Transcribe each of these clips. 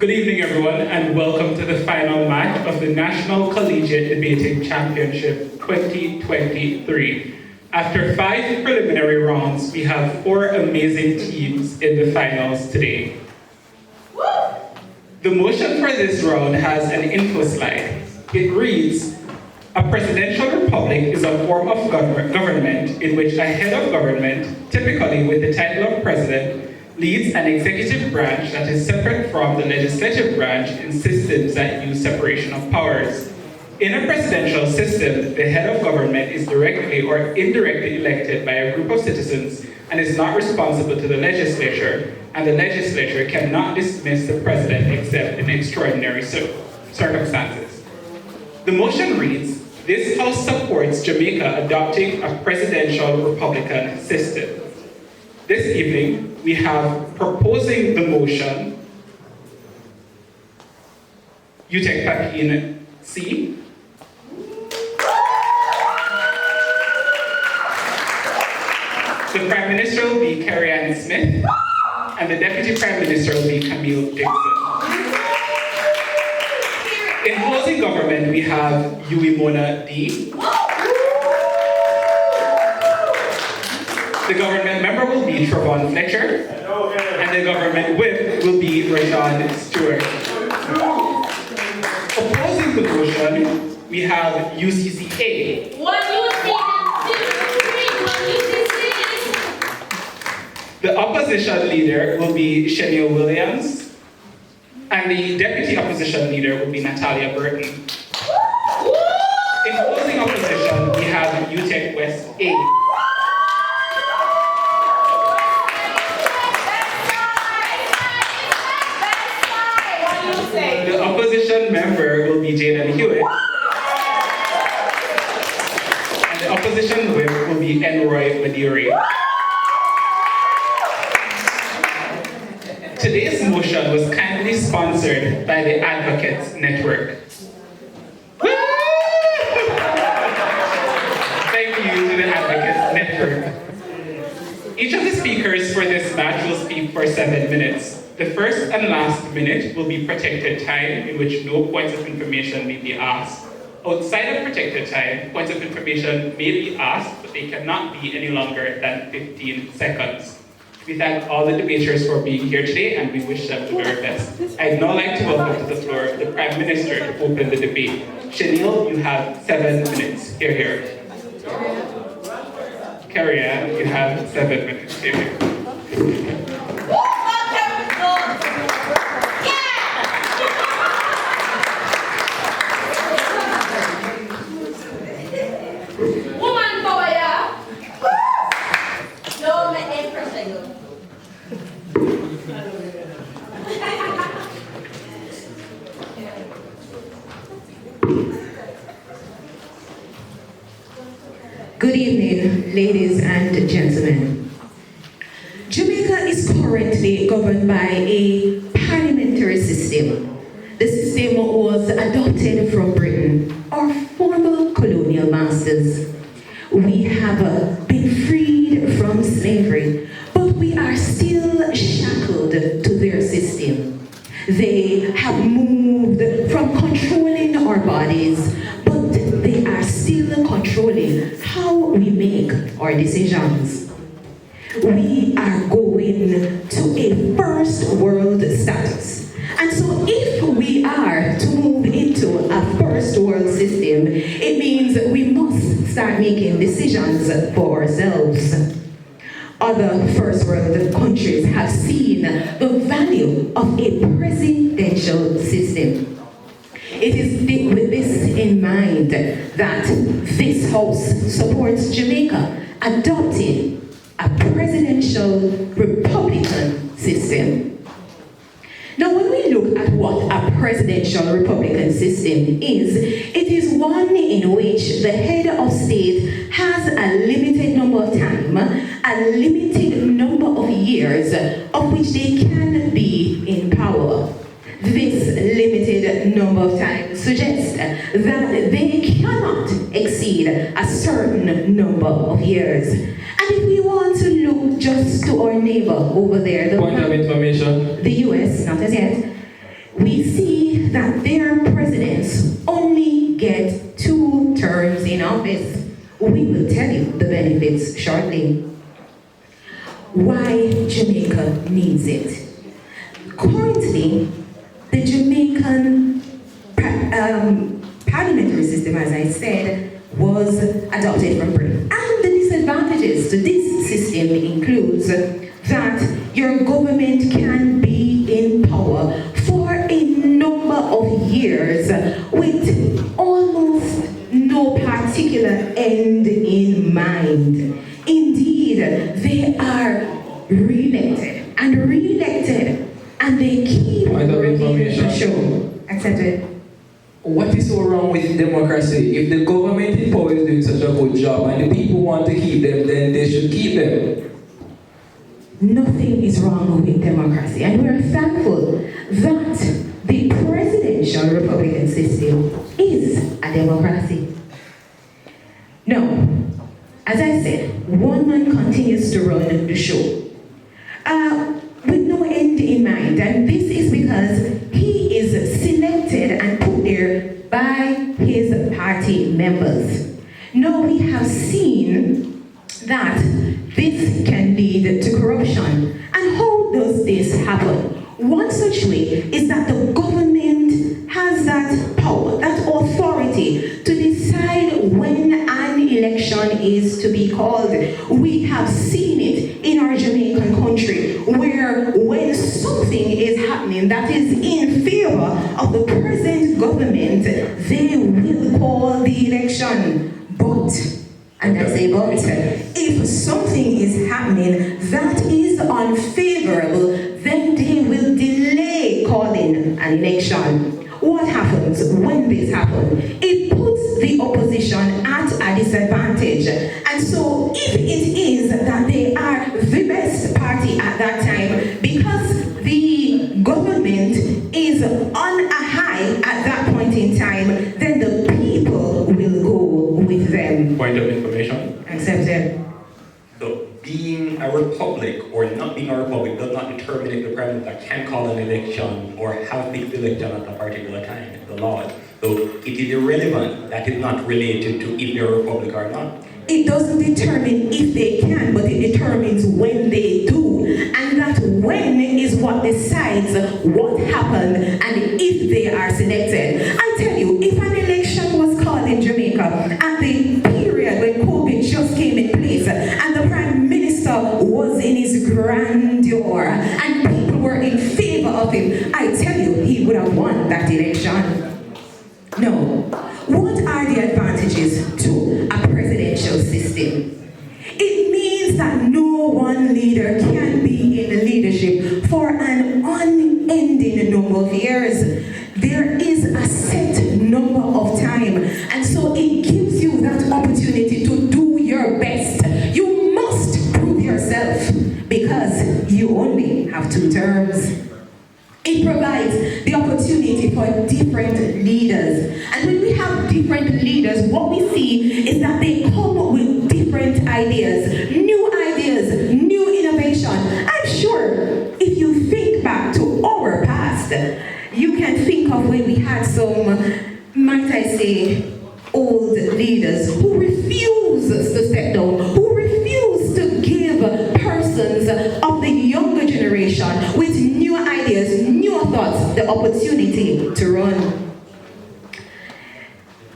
Good evening, everyone, and welcome to the final match of the National Collegiate Debating Championship 2023. After 5 preliminary rounds, we have 4 amazing teams in the finals today. The motion for this round has an info slide. It reads, a presidential republic is a form of government in which a head of government, typically with the title of president, leads an executive branch that is separate from the legislative branch in systems that use separation of powers. In a presidential system, the head of government is directly or indirectly elected by a group of citizens and is not responsible to the legislature, and the legislature cannot dismiss the president except in extraordinary circumstances. The motion reads, this House supports Jamaica adopting a presidential republican system. This evening, we have proposing the motion, Utech Papine C. The Prime Minister will be Carrie-Ann Smith, and the Deputy Prime Minister will be Camille Dixon. In closing government, we have Yui Mona D. The government member will be Trevon Fletcher, and the government whip will be Rashawn Stewart. Opposing the motion, we have UCCA. The opposition leader will be Shania Williams, and the deputy opposition leader will be Natalia Burton. In closing opposition, we have UTEC West A. The opposition member will be Jaden Hewitt, and the opposition whip will be Enroy Madiri. Today's motion was kindly sponsored by the Advocates Network. Thank you to the Advocates Network. Each of the speakers for this match will speak for 7 minutes. The first and last minute will be protected time, in which no points of information may be asked. Outside of protected time, points of information may be asked, but they cannot be any longer than 15 seconds. We thank all the debaters for being here today, and we wish them the very best. I'd now like to welcome to the floor the Prime Minister to open the debate. Shanil, you have 7 minutes. Hear, hear. Carrie-Ann, you have 7 minutes. Hear, hear. Good evening, ladies and gentlemen. Jamaica is currently governed by a parliamentary system. The system was adopted from Britain, our former colonial masters. We have been freed from slavery, but we are still shackled to their system. They have moved from controlling our bodies, but they are still controlling how we make our decisions. We are going to a first world status. And so if we are to move into a first world system, it means we must start making decisions for ourselves. Other first world countries have seen the value of a presidential system. It is with this in mind that this House supports Jamaica adopting a presidential republican system. Now, when we look at what a presidential republican system is, it is one in which the head of state has a limited number of time, a limited number of years of which they can be in power. This limited number of time suggests that they cannot exceed a certain number of years. And if we want to look just to our neighbor over there, point of information. The US, not as yet, we see that their presidents only get 2 terms in office. We will tell you the benefits shortly. Why Jamaica needs it. Currently, the Jamaican parliamentary system, as I said, was adopted from Britain. And the disadvantages to this system includes that your government can be in power for a number of years with almost no particular end in mind. Indeed, they are re-elected and re-elected, and they keep running the show. Accepted. What is so wrong with democracy? If the government in power is doing such a good job and the people want to keep them, then they should keep them. Nothing is wrong with democracy, and we're thankful that the presidential Republican system is a democracy. Now, as I said, one man continues to run the show with no end in mind, and this is because he is selected and put there by his party members. Now we have seen that this can lead to corruption. And how does this happen? One such way is that the government has that power, that authority to decide when an election is to be called. We have seen it in our Jamaican country, where when something is happening that is in favor of the present government, they will call the election. But, and I say but, if something is happening that is unfavorable, then they will delay calling an election. What happens when this happens? It puts the opposition at a disadvantage. And so if it is that they are the best party at that time, because the government is on a high at that point in time, then the people will go with them. Point of information. Accepted. So being a republic or not being a republic does not determine if the president can call an election or have fixed election at a particular time. The law. So it is irrelevant. That is not related to if you're a republic or not. It doesn't determine if they can, but it determines when they do. And that when is what decides what happened and if they are selected. I tell you, if an election was called in Jamaica at the period when COVID just came in place and the Prime Minister was in his grandeur and people were in favor of him, I tell you, he would have won that election. No. What are the advantages to a presidential system? It means that no one leader can be in the leadership for an unending number of years. There is a set number of time, and so it gives you that opportunity to do your best. You must prove yourself because you only have 2 terms. It provides the opportunity for different leaders. And when we have different leaders, what we see is that they come up with different ideas, new innovation. I'm sure if you think back to our past, you can think of when we had some, might I say, old leaders who refused to step down, who refused to give persons of the younger generation with new ideas, new thoughts, the opportunity to run.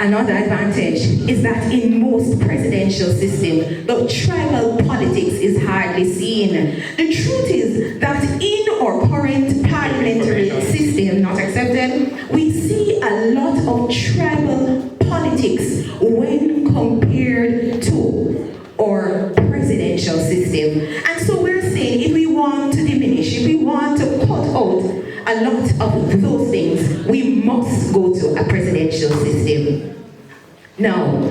Another advantage is that in most presidential systems, the tribal politics is hardly seen. The truth is that in our current parliamentary system, not accepted, we see a lot of tribal politics when compared to our presidential system. And so we're saying if we want to diminish, if we want to cut out a lot of those things, we must go to a presidential system. Now,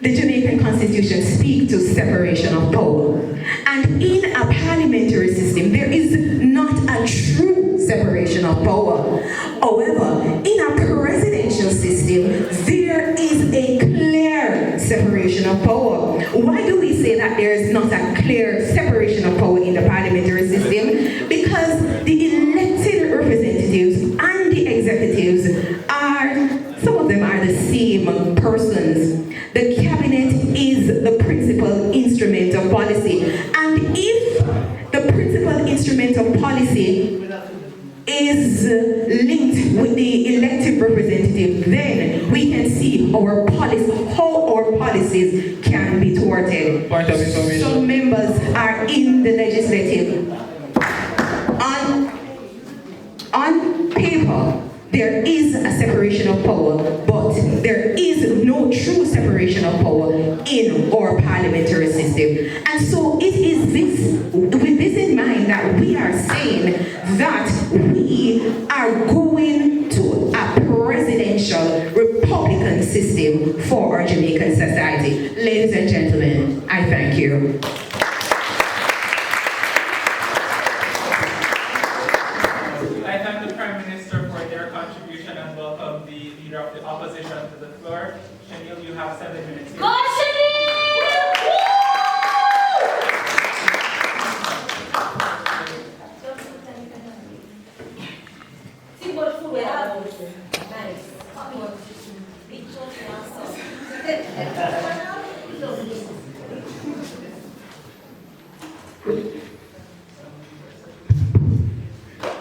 the Jamaican Constitution speaks to separation of power. And in a parliamentary system, there is not a true separation of power. However, in a presidential system, there is a clear separation of power. Why do we say that there is not a clear separation of power in the parliamentary system? Because the elected representatives some of them are the same persons. The cabinet is the principal instrument of policy. And if the principal instrument of policy is linked with the elected representative, then we can see how our policies can be thwarted. Point of information. Some members are in the legislative. On paper, there is a separation of power, but there is no true separation of power in our parliamentary system. And so it is with this in mind that we are saying that we are going to a presidential Republican system for our Jamaican society. Ladies and gentlemen, I thank you. I thank the Prime Minister for their contribution and welcome the Leader of the Opposition to the floor. Shanil, you have 7 minutes. Here. Go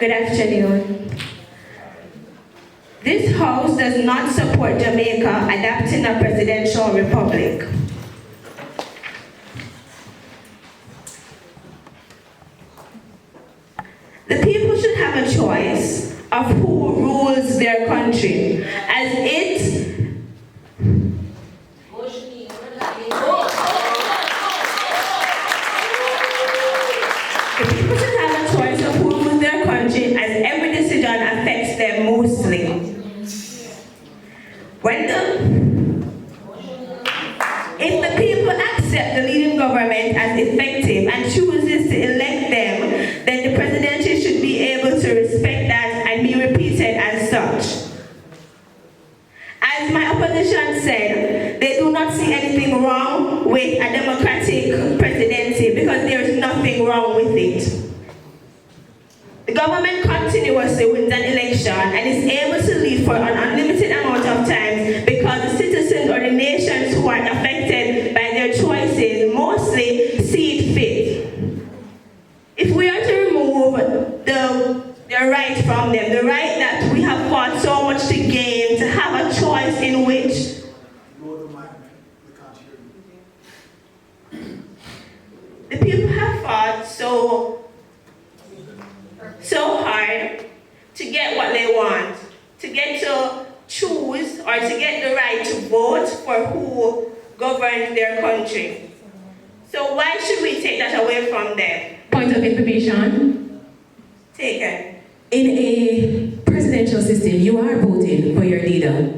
Good afternoon. This House does not support Jamaica adopting a presidential republic. The people should have a choice of who rules their country, as it The people should have a choice of who rules their country, as every decision affects them mostly. If the people accept the leading government as effective and chooses to elect them, then the presidency should be able to respect that and be repeated as such. As my opposition said, they do not see anything wrong with a democratic presidency because there is nothing wrong with it. The government continuously wins an election and is able to lead for an unlimited amount of time because the citizens or the nations who are affected by their choices mostly see it fit. If we are to remove their right from them, the right that we have fought so much to gain, to have a choice in which the people have fought so hard to get what they want, to get to choose or to get the right to vote for who governs their country. So why should we take that away from them? Point of information. Taken. In a presidential system, you are voting for your leader.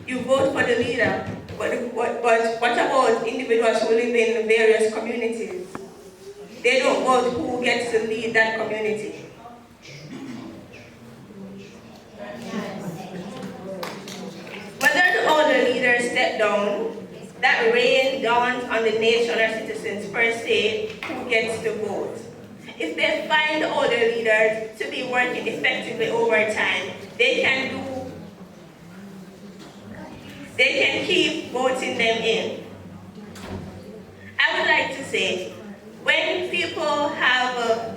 You vote for the leader, but what about individuals who live in various communities? They don't vote who gets to lead that community. Whether all the leaders step down, that rain dawns on the nation or citizens per se who gets to vote. If they find all the leaders to be working effectively over time, they can keep voting them in. I would like to say, when people have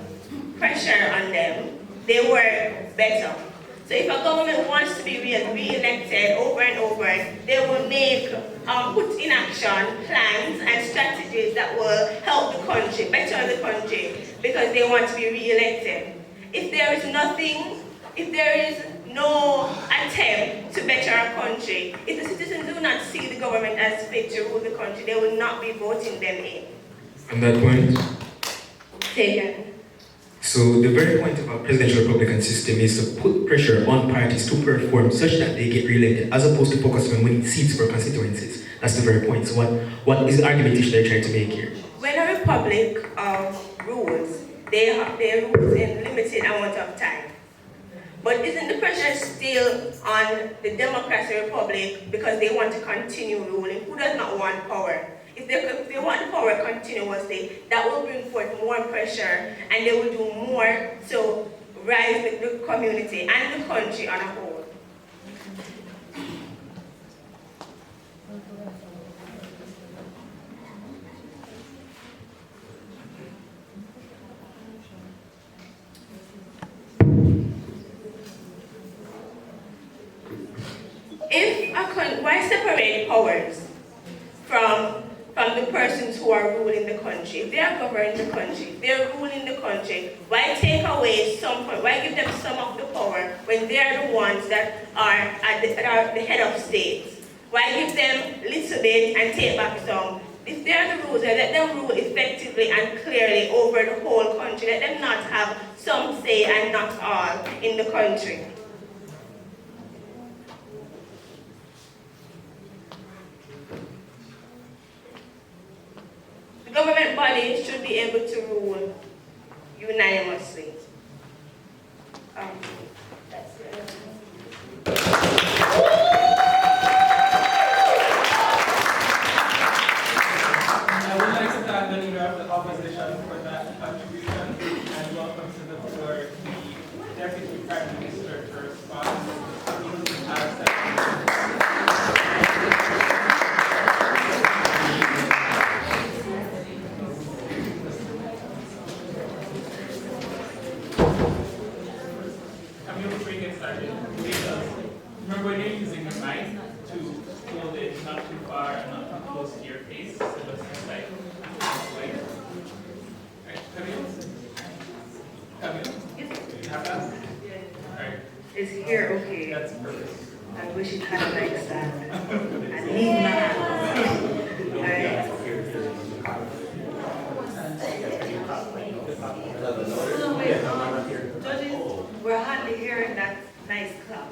pressure on them, they work better. So if a government wants to be re-elected over and over, they will put in action plans and strategies that will help the country, better the country, because they want to be re-elected. If there is no attempt to better our country, if the citizens do not see the government as fit to rule the country, they will not be voting them in. On that point, Taken. so the very point of our presidential republican system is to put pressure on parties to perform such that they get re-elected, as opposed to focusing on winning seats for constituencies. That's the very point. So what is the argumentation they're trying to make here? When a republic rules, they rule in limited amount of time. But isn't the pressure still on the democracy republic because they want to continue ruling? Who does not want power? If they want power continuously, that will bring forth more pressure and they will do more to rise the community and the country on a whole. Why separate powers from the persons who are ruling the country? If they are governing the country, if they are ruling the country, why take away why give them some of the power when they are the ones that are the head of states? Why give them little bit and take back some? If they are the rulers, let them rule effectively and clearly over the whole country. Let them not have some say and not all in the country. The government body should be able to rule unanimously. That's it. I would like to thank the leader of the opposition for that contribution and welcome to the floor the Deputy Prime Minister to respond. Remember when you're using the mic to hold it not too far and not too close to your face, so just like, right? Camille? Camille? You have that? Alright. Is here okay? That's perfect. I wish it had a mic stand. I need my hand. Alright. So wait, judges, we're hardly hearing that nice clap.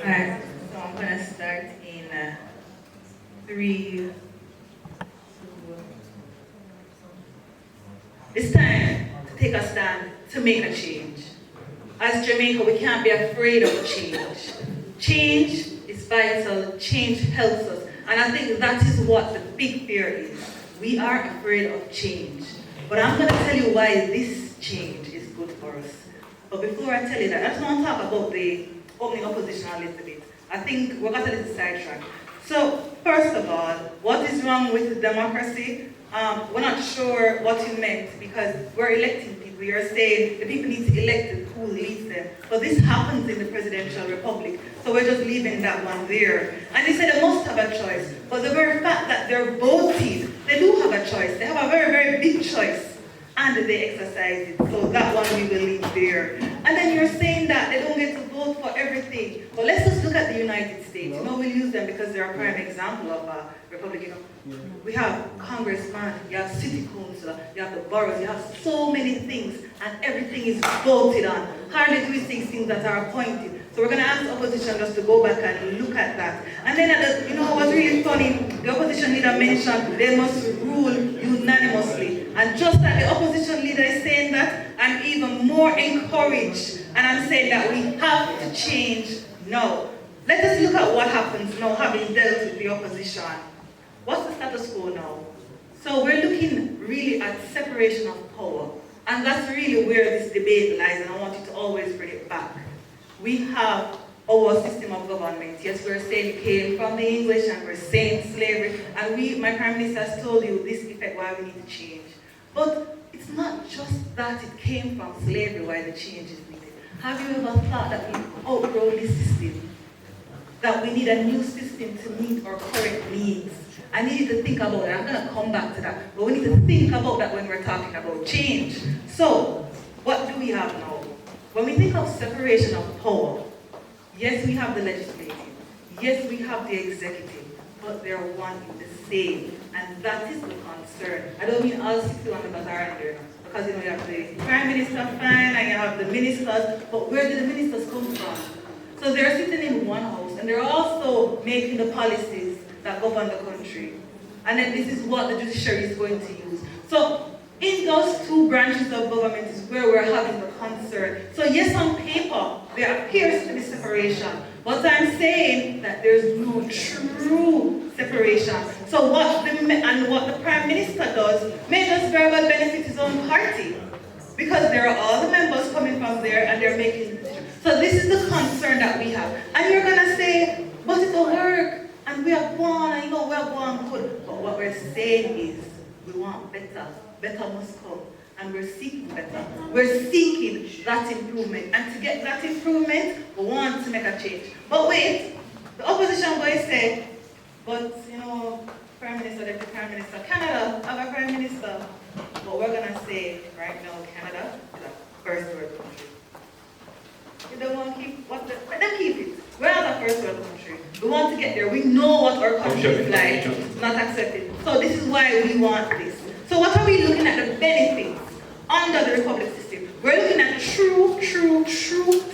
Alright, so I'm going to start in 3, 2. It's time to take a stand to make a change. As Jamaica, we can't be afraid of change. Change is vital, change helps us. And I think that is what the big fear is. We are afraid of change. But I'm going to tell you why this change is good for us. But before I tell you that, I just want to talk about the opening opposition a little bit. I think we're going to little sidetrack. So, first of all, what is wrong with democracy? We're not sure what you meant because we're electing people. You're saying the people need to elect who leads them. But this happens in the presidential republic. So we're just leaving that one there. And they say they must have a choice. But the very fact that they're voted, they do have a choice. They have a very, very big choice. And they exercise it. So that one we will leave there. And then you're saying that they don't get to vote for everything. Well, let's just look at the United States. We'll use them because they're a prime example of a republic. We have congressman, you have city council, you have the boroughs, you have so many things, and everything is voted on. Hardly do we see things that are appointed. So we're going to ask the opposition just to go back and look at that. And then, what's really funny, the opposition leader mentioned they must rule unanimously. And just like the opposition leader is saying that, I'm even more encouraged, and I'm saying that we have to change now. Let us look at what happens now, having dealt with the opposition. What's the status quo now? So we're looking really at separation of power. And that's really where this debate lies, and I want you to always bring it back. We have our system of government. Yes, we're saying it came from the English, and we're saying slavery. And my Prime Minister has told you this effect why we need to change. But it's not just that it came from slavery why the change is needed. Have you ever thought that we outgrow this system? That we need a new system to meet our current needs? I need you to think about it. I'm going to come back to that. But we need to think about that when we're talking about change. So, what do we have now? When we think of separation of power, yes, we have the legislative. Yes, we have the executive. But they're one in the same. And that is the concern. I don't mean all 61 members are in there. Because you have the Prime Minister, fine, and you have the ministers. But where did the ministers come from? So they're sitting in one house, and they're also making the policies that govern the country. And then this is what the judiciary is going to use. So in those two branches of government is where we're having the concern. So yes, on paper, there appears to be separation. But I'm saying that there's no true separation. So what the Prime Minister does may just very well benefit his own party. Because there are all the members coming from there and they're making decisions. So this is the concern that we have. And you're going to say, But it will work. And we are born, and we are born good. But what we're saying is, we want better. Better must come. And we're seeking better. We're seeking that improvement. And to get that improvement, we want to make a change. But wait, the opposition boys say, but Prime Minister, Deputy Prime Minister, Canada have a Prime Minister. But we're going to say right now, Canada is a first world country. If they want to keep, let them keep it. We're not a first world country. We want to get there. We know what our country is like. Not accepted. So this is why we want this. So what are we looking at? The benefits under the republic system. We're looking at true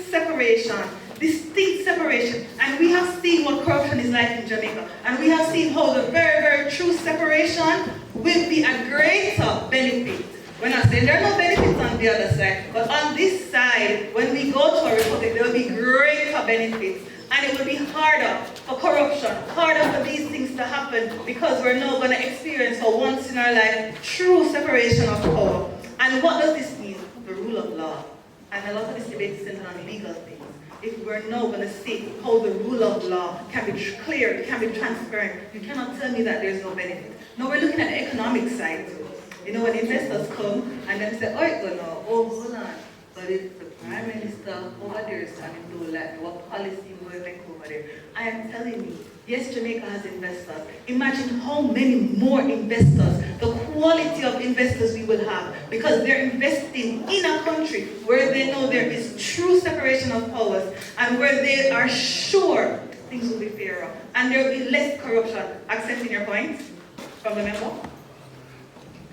separation, distinct separation. And we have seen what corruption is like in Jamaica. And we have seen how the very true separation will be a greater benefit. We're not saying there are no benefits on the other side, but on this side, when we go to a republic, there will be greater benefits. And it will be harder for corruption, harder for these things to happen, because we're now going to experience for once in our life true separation of power. And what does this mean? The rule of law. And a lot of this debate is centered on legal things. If we're now going to see how the rule of law can be clear, it can be transparent, you cannot tell me that there's no benefit. Now we're looking at the economic side too. When investors come and then say, hold on, but it's the Prime Minister over there standing to like what policy we're going to make over there. I am telling you, yes, Jamaica has investors. Imagine how many more investors, the quality of investors we will have, because they're investing in a country where they know there is true separation of powers and where they are sure things will be fairer and there will be less corruption. Accepting your point from the member?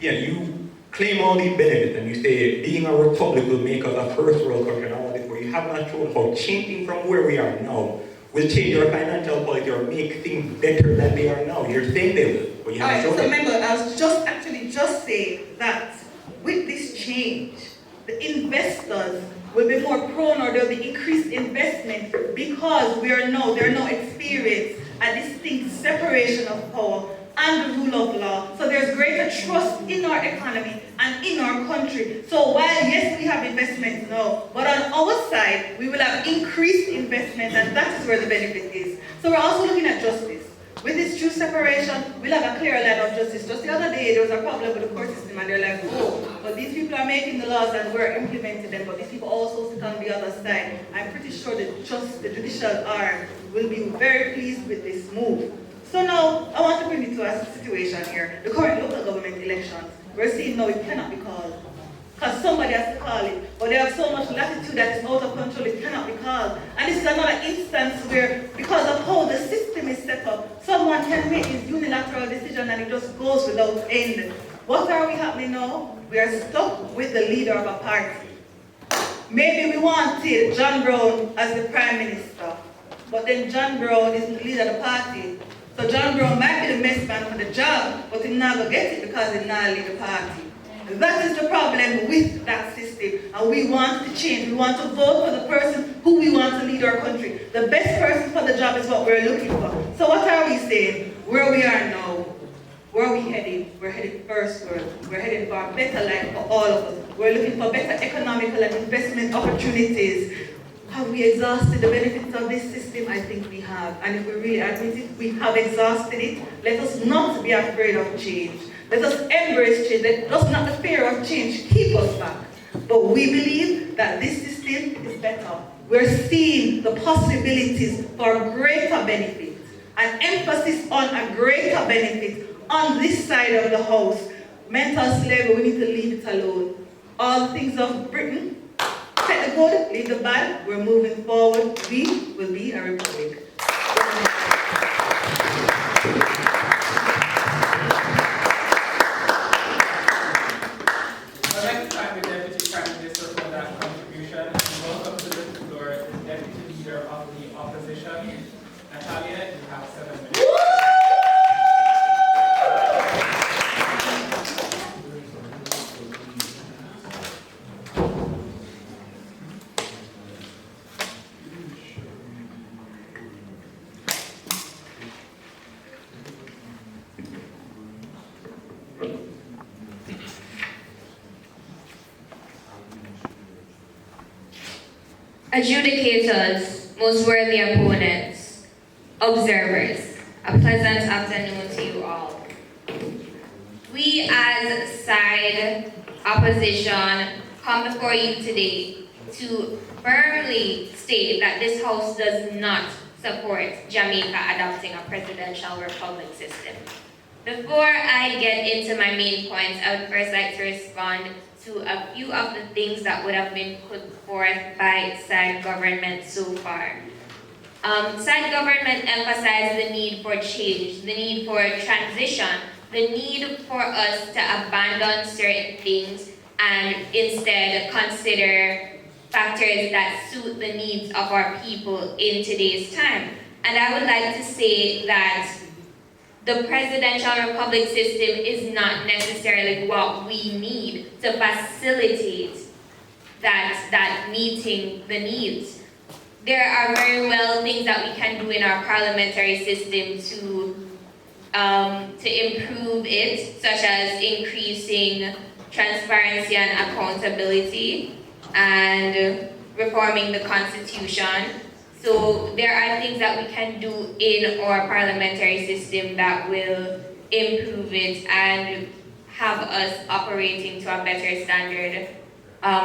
Yeah, you claim all these benefits and you say being a republic will make us a first world country and all this, but you have not shown how changing from where we are now will change our financial policy or make things better than they are now. You're saying they will, but you haven't shown it. So remember, I was just saying that with this change, the investors will be more prone, or there will be increased investment because there are no experience a distinct separation of power and the rule of law. So there's greater trust in our economy and in our country. So while, yes, we have investments now, but on our side, we will have increased investment, and that is where the benefit is. So we're also looking at justice. With this true separation, we'll have a clear line of justice. Just the other day, there was a problem with the court system, and they're like, but these people are making the laws and we're implementing them, but these people also sit on the other side. I'm pretty sure that the judicial arm will be very pleased with this move. So now, I want to bring it to a situation here. The current local government elections, we're seeing now it cannot be called. Because somebody has to call it. But they have so much latitude that it's out of control, it cannot be called. And this is another instance where, because of how the system is set up, someone can make this unilateral decision and it just goes without end. What are we happening now? We are stuck with the leader of a party. Maybe we wanted John Brown as the Prime Minister, but then John Brown is the leader of the party. So John Brown might be the best man for the job, but he's not going to get it because he's not lead the party. That is the problem with that system. And we want to change. We want to vote for the person who we want to lead our country. The best person for the job is what we're looking for. So what are we saying? Where we are now, where are we heading? We're heading first world. We're heading for a better life for all of us. We're looking for better economical and investment opportunities. Have we exhausted the benefits of this system? I think we have. And if we really admit it, we have exhausted it. Let us not be afraid of change. Let us embrace change. Let us not the fear of change keep us back. But we believe that this system is better. We're seeing the possibilities for greater benefit. An emphasis on a greater benefit on this side of the house. Mental slavery, we need to leave it alone. All things of Britain, take the good, leave the bad. We're moving forward. We will be a republic. I'd like to thank the Deputy Prime Minister for that contribution. And welcome to the floor, the Deputy Leader of the Opposition. Natalia, you have 7 minutes. Adjudicators, most worthy opponents, observers, a pleasant afternoon to you all. We as side opposition come before you today to firmly state that this House does not support Jamaica adopting a presidential republic system. Before I get into my main points, I would first like to respond to a few of the things that would have been put forth by side government so far. Side government emphasized the need for change, the need for transition, the need for us to abandon certain things and instead consider factors that suit the needs of our people in today's time. And I would like to say that the presidential republic system is not necessarily what we need to facilitate that meeting the needs. There are very well things that we can do in our parliamentary system to improve it, such as increasing transparency and accountability and reforming the Constitution. So there are things that we can do in our parliamentary system that will improve it and have us operating to a better standard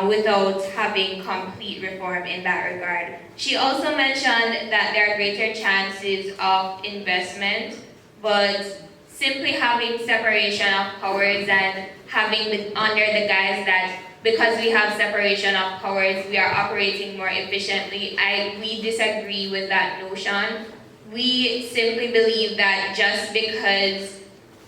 without having complete reform in that regard. She also mentioned that there are greater chances of investment, but simply having separation of powers and having under the guise that because we have separation of powers, we are operating more efficiently. We disagree with that notion. We simply believe that just because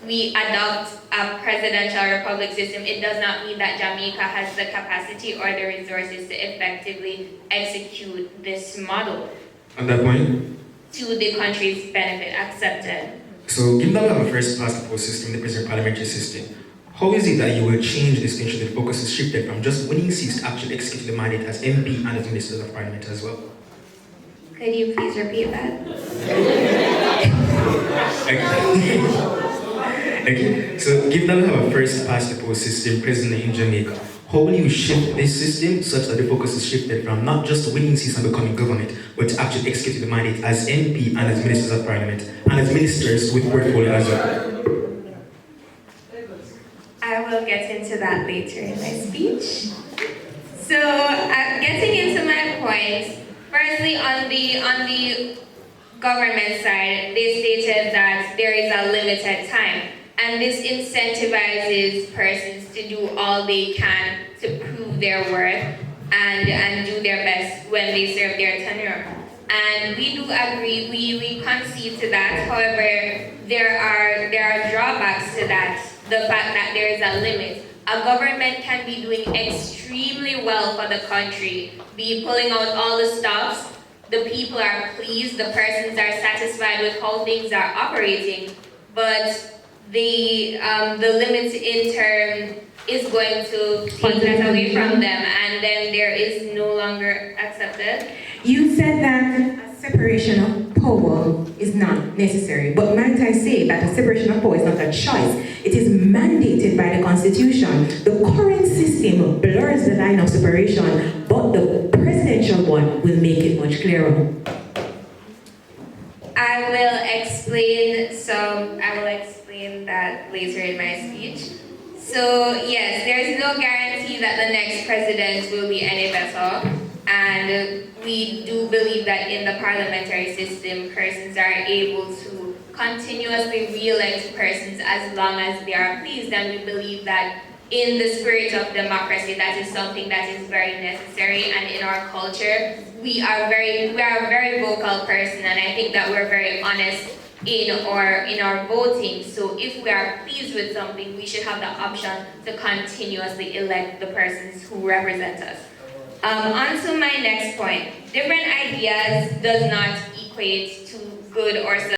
we adopt a presidential republic system, it does not mean that Jamaica has the capacity or the resources to effectively execute this model. On that point? To the country's benefit, accepted. So, given that we have a first past the post system, the present parliamentary system, how is it that you will change this country that the focus is shifted from just winning seats to actually executing the mandate as MP and as Ministers of Parliament as well? Could you please repeat that? Okay. So, given that we have a first past the post system present in Jamaica, how will you shift this system such that the focus is shifted from not just winning seats and becoming government, but to actually execute the mandate as MP and as Ministers of Parliament and as Ministers with portfolio as well? I will get into that later in my speech. So, getting into my points, firstly on the government side, they stated that there is a limited time, and this incentivizes persons to do all they can to prove their worth and do their best when they serve their tenure. And we do agree, we concede to that. However, there are drawbacks to that. The fact that there is a limit. A government can be doing extremely well for the country, be pulling out all the stops, the people are pleased, the persons are satisfied with how things are operating, but the limit in turn is going to take that away from them, and then there is no longer accepted. You said that a separation of power is not necessary, but might I say that a separation of power is not a choice. It is mandated by the Constitution. The current system blurs the line of separation, but the presidential one will make it much clearer. I will explain that later in my speech. So yes, there is no guarantee that the next president will be any better, and we do believe that in the parliamentary system, persons are able to continuously re-elect persons as long as they are pleased, and we believe that in the spirit of democracy, that is something that is very necessary, and in our culture, we are a very vocal person, and I think that we're very honest in our voting. So if we are pleased with something, we should have the option to continuously elect the persons who represent us. On to my next point. Different ideas does not equate to good or